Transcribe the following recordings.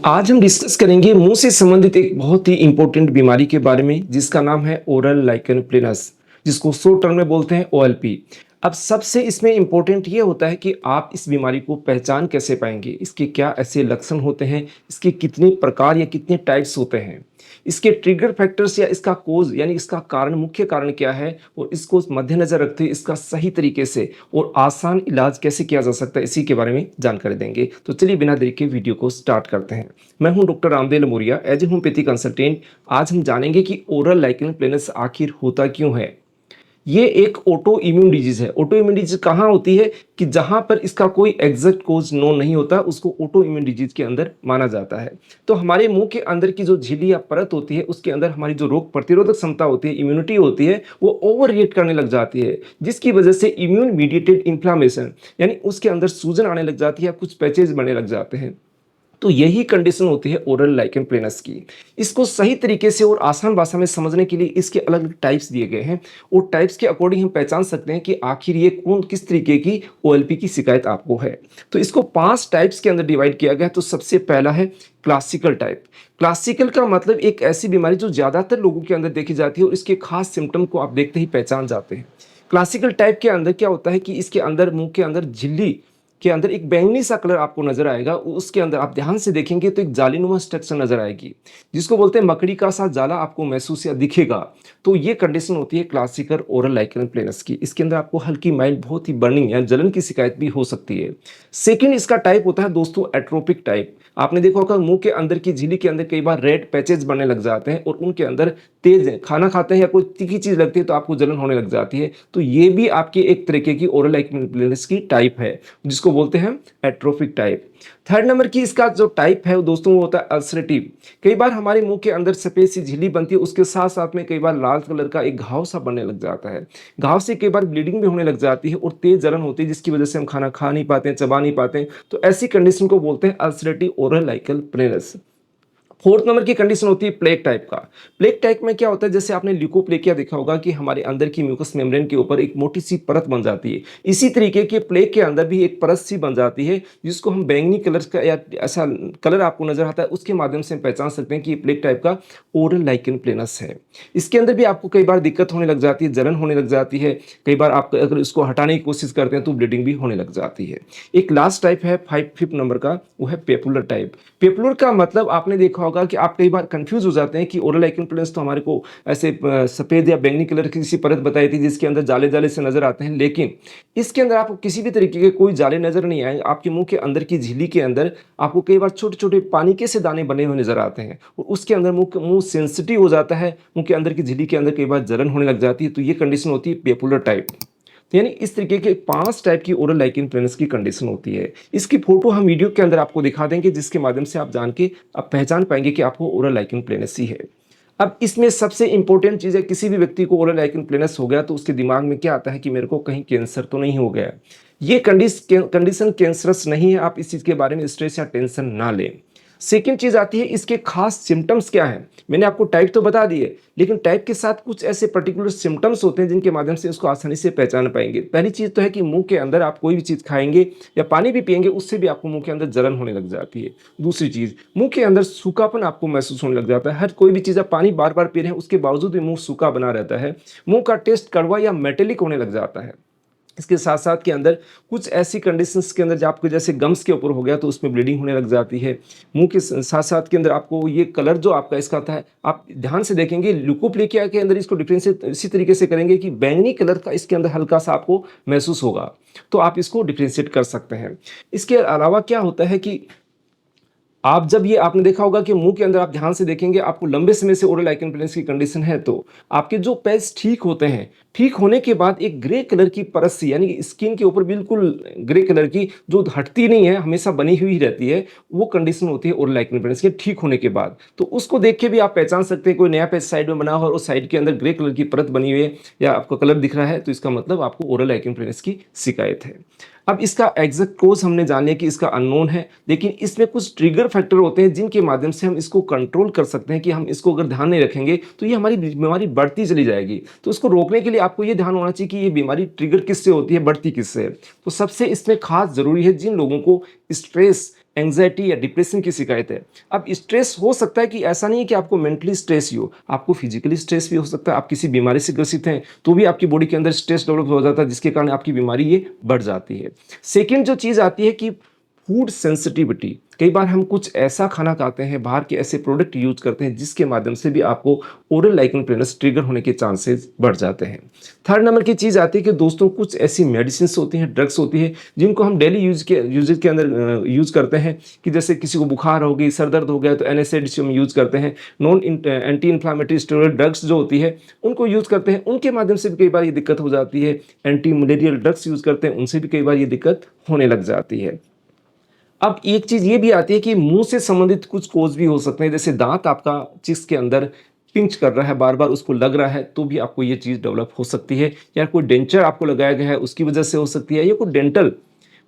आज हम डिस्कस करेंगे मुंह से संबंधित एक बहुत ही इंपॉर्टेंट बीमारी के बारे में जिसका नाम है ओरल लाइकन प्लेनस, जिसको शॉर्ट टर्म में बोलते हैं ओएलपी। अब सबसे इसमें इंपॉर्टेंट ये होता है कि आप इस बीमारी को पहचान कैसे पाएंगे, इसके क्या ऐसे लक्षण होते हैं, इसके कितने प्रकार या कितने टाइप्स होते हैं, इसके ट्रिगर फैक्टर्स या इसका कोज यानी इसका कारण, मुख्य कारण क्या है, और इसको मद्देनजर रखते हुए इसका सही तरीके से और आसान इलाज कैसे किया जा सकता है, इसी के बारे में जानकारी देंगे। तो चलिए बिना देरी के वीडियो को स्टार्ट करते हैं। मैं हूं doctor Ramdev Lamoria, as a homeopathy consultant. आज हम जानेंगे कि ओरल लाइकन प्लेनस आखिर होता क्यों है। ये एक ऑटो इम्यून डिजीज है। ऑटो इम्यून डिजीज कहाँ होती है कि जहां पर इसका कोई एग्जैक्ट कोज नोन नहीं होता, उसको ऑटो इम्यून डिजीज के अंदर माना जाता है। तो हमारे मुंह के अंदर की जो झिल्ली या परत होती है, उसके अंदर हमारी जो रोग प्रतिरोधक क्षमता होती है, इम्यूनिटी होती है, वो ओवर रिएक्ट करने लग जाती है, जिसकी वजह से इम्यून मीडिएटेड इन्फ्लामेशन यानी उसके अंदर सूजन आने लग जाती है, कुछ पैचेज बनने लग जाते हैं। तो यही कंडीशन होती है ओरल लाइकन प्लेनस की। इसको सही तरीके से और आसान भाषा में समझने के लिए इसके अलग अलग टाइप्स दिए गए हैं, और टाइप्स के अकॉर्डिंग हम पहचान सकते हैं कि आखिर ये कौन किस तरीके की ओएलपी की शिकायत आपको है। तो इसको 5 टाइप्स के अंदर डिवाइड किया गया है। तो सबसे पहला है क्लासिकल टाइप। क्लासिकल का मतलब एक ऐसी बीमारी जो ज़्यादातर लोगों के अंदर देखी जाती है और इसके खास सिम्टम को आप देखते ही पहचान जाते हैं। क्लासिकल टाइप के अंदर क्या होता है कि इसके अंदर, मुंह के अंदर झिल्ली के अंदर एक बैंगनी सा कलर आपको नजर आएगा। उसके अंदर आप ध्यान से देखेंगे तो एक जालीनुमा स्ट्रक्चर नजर आएगी, जिसको बोलते हैं मकड़ी का सा जाला आपको महसूस या दिखेगा। तो ये कंडीशन होती है क्लासिकल ओरल लाइकन प्लेनस की। इसके अंदर आपको हल्की माइल्ड बहुत ही बर्निंग या जलन की शिकायत भी हो सकती है। सेकंड इसका टाइप होता है दोस्तों एट्रोपिक टाइप। आपने देखा होगा मुंह के अंदर की झिल्ली के अंदर कई बार रेड पैचेज बनने लग जाते हैं और उनके अंदर तेज है, खाना खाते हैं या कोई तीखी चीज लगती है तो आपको जलन होने लग जाती है। तो ये भी आपकी एक तरीके की ओरल लाइकन प्लेनस की टाइप है, जिसको बोलते हैं एट्रोफिक टाइप। थर्ड नंबर की इसका जो टाइप है वो दोस्तों वो होता है अल्सरेटिव। कई बार हमारे मुंह के अंदर सफेद सी झिल्ली बनती है, उसके साथ साथ में कई बार लाल कलर का एक घाव सा बनने लग जाता है। घाव से कई बार ब्लीडिंग भी होने लग जाती है और तेज जलन होती है, जिसकी वजह से हम खाना खा नहीं पाते हैं, चबा नहीं पाते हैं। तो ऐसी कंडीशन को बोलते हैं ulcerative oral lichen planus. Fourth number की कंडीशन होती है प्लेग टाइप का। प्लेग टाइप में क्या होता है, जैसे आपने ल्यूकोप्लेकिया देखा होगा कि हमारे अंदर की म्यूकस मेम्ब्रेन के ऊपर एक मोटी सी परत बन जाती है। इसी तरीके के प्लेग के अंदर भी एक परत सी बन जाती है, जिसको हम बैंगनी कलर का या ऐसा कलर आपको नजर आता है, उसके माध्यम से हम पहचान सकते हैं कि ये प्लेग टाइप का ओरल लाइकन प्लेनस है। इसके अंदर भी आपको कई बार दिक्कत होने लग जाती है, जलन होने लग जाती है। कई बार आप अगर इसको हटाने की कोशिश करते हैं तो ब्लीडिंग भी होने लग जाती है। एक लास्ट टाइप है फिफ्थ नंबर का, वो है पेपुलर टाइप। पेपुलर का मतलब आपने देखा होगा कि आप कई बार कंफ्यूज हो जाते हैं कि ओरल लाइकन प्लेनस तो हमारे को ऐसे सफेद या बैंगनी कलर की किसी परत बताई थी जिसके अंदर जाले जाले से नजर आते हैं, लेकिन इसके अंदर आपको किसी भी तरीके के कोई जाले नजर नहीं आएंगे। आपके मुंह के अंदर की झिल्ली के अंदर आपको कई बार छोटे छोटे पानी के से दाने बने हुए नजर आते हैं, और उसके अंदर मुंह सेंसिटिव हो जाता है, मुंह के अंदर की झिल्ली के अंदर कई बार जलन होने लग जाती है। तो ये कंडीशन होती है पेपुलर टाइप। तो यानी इस तरीके के 5 टाइप की ओरल लाइकन प्लेनस की कंडीशन होती है। इसकी फोटो हम वीडियो के अंदर आपको दिखा देंगे, जिसके माध्यम से आप जान के आप पहचान पाएंगे कि आपको ओरल लाइकन प्लेनस ही है। अब इसमें सबसे इंपॉर्टेंट चीज़ है, किसी भी व्यक्ति को ओरल लाइकन प्लेनस हो गया तो उसके दिमाग में क्या आता है कि मेरे को कहीं कैंसर तो नहीं हो गया। ये कंडीशन कैंसरस नहीं है, आप इस चीज़ के बारे में स्ट्रेस या टेंशन ना लें। सेकेंड चीज आती है इसके खास सिम्टम्स क्या हैं। मैंने आपको टाइप तो बता दिए, लेकिन टाइप के साथ कुछ ऐसे पर्टिकुलर सिम्टम्स होते हैं जिनके माध्यम से इसको आसानी से पहचान पाएंगे। पहली चीज तो है कि मुंह के अंदर आप कोई भी चीज खाएंगे या पानी भी पिएंगे, उससे भी आपको मुंह के अंदर जलन होने लग जाती है। दूसरी चीज, मुंह के अंदर सूखापन आपको महसूस होने लग जाता है। हर कोई भी चीज आप पानी बार बार पी रहे हैं, उसके बावजूद भी मुंह सूखा बना रहता है। मुंह का टेस्ट कड़वा या मेटेलिक होने लग जाता है। इसके साथ साथ के अंदर कुछ ऐसी कंडीशंस के अंदर जो आपको जैसे गम्स के ऊपर हो गया तो उसमें ब्लीडिंग होने लग जाती है। मुंह के साथ साथ के अंदर आपको ये कलर जो आपका इसका आता है, आप ध्यान से देखेंगे ल्यूकोप्लेकिया के अंदर इसको डिफ्रेंशिएट इसी तरीके से करेंगे कि बैंगनी कलर का इसके अंदर हल्का सा आपको महसूस होगा, तो आप इसको डिफ्रेंशिएट कर सकते हैं। इसके अलावा क्या होता है कि आप जब ये आपने देखा होगा कि मुंह के अंदर आप ध्यान से देखेंगे, आपको लंबे समय से ओरल लाइकन प्लेनस की कंडीशन है तो आपके जो पैच ठीक होते हैं, ठीक होने के बाद एक ग्रे कलर की परत सी यानी कि स्किन के ऊपर बिल्कुल ग्रे कलर की जो हटती नहीं है, हमेशा बनी हुई रहती है, वो कंडीशन होती है ओरल लाइकन प्लेनस के ठीक होने के बाद। तो उसको देख के भी आप पहचान सकते हैं, कोई नया पैच साइड में बना हुआ और उस साइड के अंदर ग्रे कलर की परत बनी हुई है या आपको कलर दिख रहा है, तो इसका मतलब आपको ओरल लाइकन प्लेनस की शिकायत है। अब इसका एग्जैक्ट कोज हमने जान लिया कि इसका अननोन है, लेकिन इसमें कुछ ट्रिगर फैक्टर होते हैं जिनके माध्यम से हम इसको कंट्रोल कर सकते हैं कि हम इसको अगर ध्यान नहीं रखेंगे तो ये हमारी बीमारी बढ़ती चली जाएगी। तो इसको रोकने के लिए आपको ये ध्यान होना चाहिए कि ये बीमारी ट्रिगर किससे होती है, बढ़ती किससे है। तो सबसे इसमें खास जरूरी है जिन लोगों को स्ट्रेस एंग्जाइटी या डिप्रेशन की शिकायत है। अब स्ट्रेस हो सकता है कि ऐसा नहीं है कि आपको मेंटली स्ट्रेस ही हो, आपको फिजिकली स्ट्रेस भी हो सकता है। आप किसी बीमारी से ग्रसित हैं तो भी आपकी बॉडी के अंदर स्ट्रेस डेवलप हो जाता है, जिसके कारण आपकी बीमारी ये बढ़ जाती है। सेकेंड जो चीज़ आती है कि फूड सेंसिटिविटी। कई बार हम कुछ ऐसा खाना खाते हैं, बाहर के ऐसे प्रोडक्ट यूज करते हैं जिसके माध्यम से भी आपको ओरल लाइकन प्लेनस ट्रिगर होने के चांसेस बढ़ जाते हैं। थर्ड नंबर की चीज़ आती है कि दोस्तों कुछ ऐसी मेडिसिन होती हैं, ड्रग्स होती है, जिनको हम डेली यूजेज के अंदर यूज करते हैं। कि जैसे किसी को बुखार हो गई, सर दर्द हो गया तो NSAIDs हम यूज करते हैं। Non anti inflammatory steroid drugs जो होती है उनको यूज करते हैं, उनके माध्यम से भी कई बार ये दिक्कत हो जाती है। एंटी मलेरियल ड्रग्स यूज करते हैं, उनसे भी कई बार ये दिक्कत होने लग जाती है। अब एक चीज़ ये भी आती है कि मुँह से संबंधित कुछ कोज़ भी हो सकते हैं, जैसे दाँत आपका चिक्स के अंदर पिंच कर रहा है, बार-बार उसको लग रहा है, तो भी आपको ये चीज़ डेवलप हो सकती है। या कोई डेंचर आपको लगाया गया है, उसकी वजह से हो सकती है, या कोई डेंटल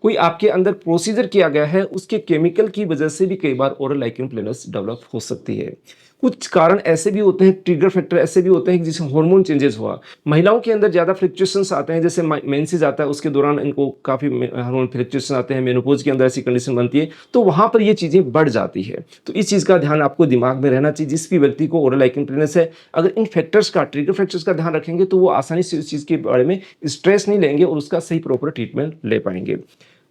कोई आपके अंदर प्रोसीजर किया गया है, उसके केमिकल की वजह से भी कई बार ओरल लाइकन प्लेनस डेवलप हो सकती है। कुछ कारण ऐसे भी होते हैं, ट्रिगर फैक्टर ऐसे भी होते हैं कि जिससे हार्मोन चेंजेस हुआ। महिलाओं के अंदर ज़्यादा फ्लक्चुएशंस आते हैं, जैसे मेंसेस आता है, उसके दौरान इनको काफ़ी हार्मोन फ्लक्चुएशन आते हैं, मेनोपॉज के अंदर ऐसी कंडीशन बनती है, तो वहाँ पर ये चीज़ें बढ़ जाती है। तो इस चीज़ का ध्यान आपको दिमाग में रहना चाहिए। जिस भी व्यक्ति को ओरल लाइकन प्लेनस है, अगर इन फैक्टर्स का, ट्रिगर फैक्टर्स का ध्यान रखेंगे तो वो आसानी से उस चीज़ के बारे में स्ट्रेस नहीं लेंगे और उसका सही प्रॉपर ट्रीटमेंट ले पाएंगे।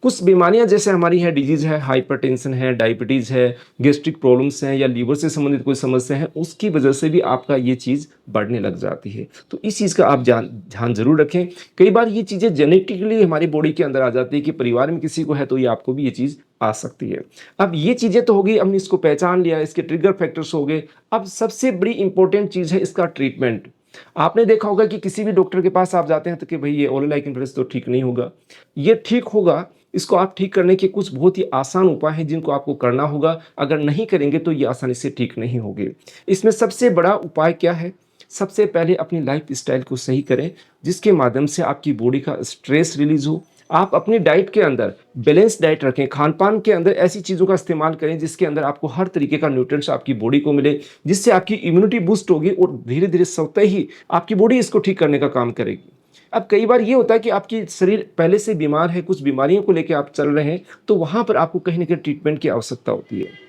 कुछ बीमारियां जैसे हमारी है, डिजीज है, हाइपरटेंशन है, डायबिटीज है, गैस्ट्रिक प्रॉब्लम्स हैं, या लीवर से संबंधित कोई समस्या है, उसकी वजह से भी आपका ये चीज़ बढ़ने लग जाती है। तो इस चीज़ का आप ध्यान जरूर रखें। कई बार ये चीज़ें जेनेटिकली हमारी बॉडी के अंदर आ जाती है कि परिवार में किसी को है तो ये आपको भी ये चीज़ आ सकती है। अब ये चीज़ें तो हो गई, हमने इसको पहचान लिया, इसके ट्रिगर फैक्टर्स हो गए। अब सबसे बड़ी इंपॉर्टेंट चीज़ है इसका ट्रीटमेंट। आपने देखा होगा कि किसी भी डॉक्टर के पास आप जाते हैं तो कि भाई ये ओरल लाइकन प्लेनस तो ठीक नहीं होगा। ये ठीक होगा, इसको आप ठीक करने के कुछ बहुत ही आसान उपाय हैं जिनको आपको करना होगा। अगर नहीं करेंगे तो ये आसानी से ठीक नहीं होंगे। इसमें सबसे बड़ा उपाय क्या है? सबसे पहले अपनी लाइफ स्टाइल को सही करें, जिसके माध्यम से आपकी बॉडी का स्ट्रेस रिलीज हो। आप अपनी डाइट के अंदर बैलेंस डाइट रखें, खान-पान के अंदर ऐसी चीज़ों का इस्तेमाल करें जिसके अंदर आपको हर तरीके का न्यूट्रिएंट्स आपकी बॉडी को मिले, जिससे आपकी इम्यूनिटी बूस्ट होगी और धीरे-धीरे स्वतः ही आपकी बॉडी इसको ठीक करने का काम करेगी। अब कई बार ये होता है कि आपकी शरीर पहले से बीमार है, कुछ बीमारियों को लेके आप चल रहे हैं, तो वहाँ पर आपको कहीं न कहीं ट्रीटमेंट की आवश्यकता होती है।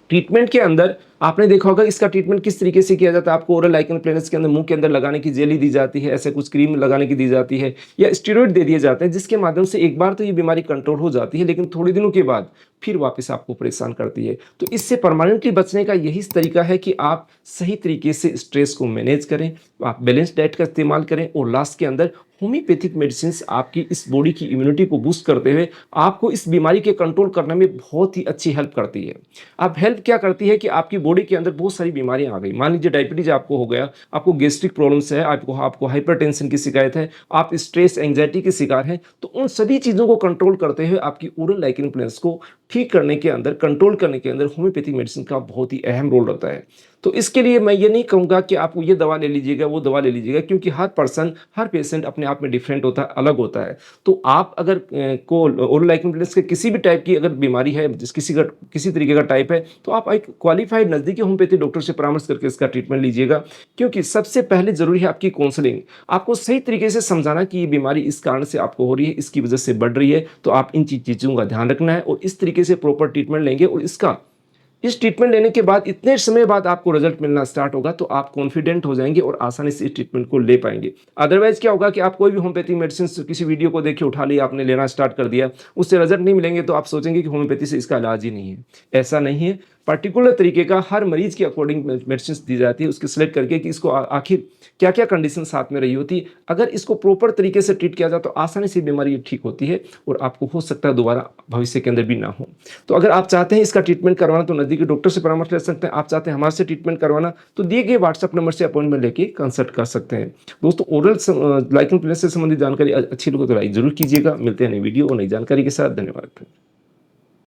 ट्रीटमेंट के अंदर आपने देखा होगा इसका ट्रीटमेंट किस तरीके से किया जाता है। आपको ओरल लाइकन प्लेनस के अंदर मुंह के अंदर लगाने की जेली दी जाती है, ऐसे कुछ क्रीम लगाने की दी जाती है, या स्टेरॉइड दे दिए जाते हैं, जिसके माध्यम से एक बार तो ये बीमारी कंट्रोल हो जाती है, लेकिन थोड़े दिनों के बाद फिर वापस आपको परेशान करती है। तो इससे परमानेंटली बचने का यही तरीका है कि आप सही तरीके से स्ट्रेस को मैनेज करें, आप बैलेंस डाइट का इस्तेमाल करें, और लास्ट के अंदर होम्योपैथिक मेडिसिन आपकी इस बॉडी की इम्यूनिटी को बूस्ट करते हुए आपको इस बीमारी के कंट्रोल करने में बहुत ही अच्छी हेल्प करती है। अब हेल्प क्या करती है कि आपकी बॉडी के अंदर बहुत सारी बीमारियां आ गई, मान लीजिए डायबिटीज आपको हो गया, आपको गैस्ट्रिक प्रॉब्लम्स है, आपको आपको हाइपरटेंशन की शिकायत है, आप स्ट्रेस एंग्जाइटी के शिकार हैं, तो उन सभी चीज़ों को कंट्रोल करते हुए आपकी ओरल लाइकन प्लेनस को ठीक करने के अंदर, कंट्रोल करने के अंदर होम्योपैथिक मेडिसिन का बहुत ही अहम रोल रहता है। तो इसके लिए मैं ये नहीं कहूँगा कि आप ये दवा ले लीजिएगा, वो दवा ले लीजिएगा, क्योंकि हर पर्सन, हर पेशेंट अपने आप में डिफरेंट होता है, अलग होता है। तो आप अगर को ओरल लाइकन प्लेनस के किसी भी टाइप की अगर बीमारी है, जिस किसी तरीके का टाइप है, तो आप एक क्वालिफाइड नज़दीकी होम्योपैथी डॉक्टर से परामर्श करके इसका ट्रीटमेंट लीजिएगा। क्योंकि सबसे पहले ज़रूरी है आपकी काउंसलिंग, आपको सही तरीके से समझाना कि ये बीमारी इस कारण से आपको हो रही है, इसकी वजह से बढ़ रही है, तो आप इन चीज़ों का ध्यान रखना है और इस तरीके से प्रॉपर ट्रीटमेंट लेंगे, और इस ट्रीटमेंट लेने के बाद इतने समय बाद आपको रिजल्ट मिलना स्टार्ट होगा, तो आप कॉन्फिडेंट हो जाएंगे और आसानी से इस ट्रीटमेंट को ले पाएंगे। अदरवाइज क्या होगा कि आप कोई भी होम्योपैथिक मेडिसिन किसी वीडियो को देख के उठा लिया, आपने लेना स्टार्ट कर दिया, उससे रिजल्ट नहीं मिलेंगे, तो आप सोचेंगे कि होम्योपैथी से इसका इलाज ही नहीं है। ऐसा नहीं है, पर्टिकुलर तरीके का हर मरीज के अकॉर्डिंग मेडिसिन दी जाती है, उसके सिलेक्ट करके कि इसको आखिर क्या क्या कंडीशन साथ में रही होती है। अगर इसको प्रॉपर तरीके से ट्रीट किया जाए तो आसानी से बीमारी ठीक होती है, और आपको हो सकता है दोबारा भविष्य के अंदर भी ना हो। तो अगर आप चाहते हैं इसका ट्रीटमेंट करवाना तो नज़दीकी डॉक्टर से परामर्श ले सकते हैं। आप चाहते हैं हमारे से ट्रीटमेंट करवाना तो दिए गए व्हाट्सएप नंबर से अपॉइंटमेंट लेके कंसल्ट कर सकते हैं। दोस्तों, ओरल लाइकन प्लेनस से संबंधित जानकारी अच्छी लगे तो लाइक जरूर कीजिएगा। मिलते हैं नई वीडियो और नई जानकारी के साथ। धन्यवाद।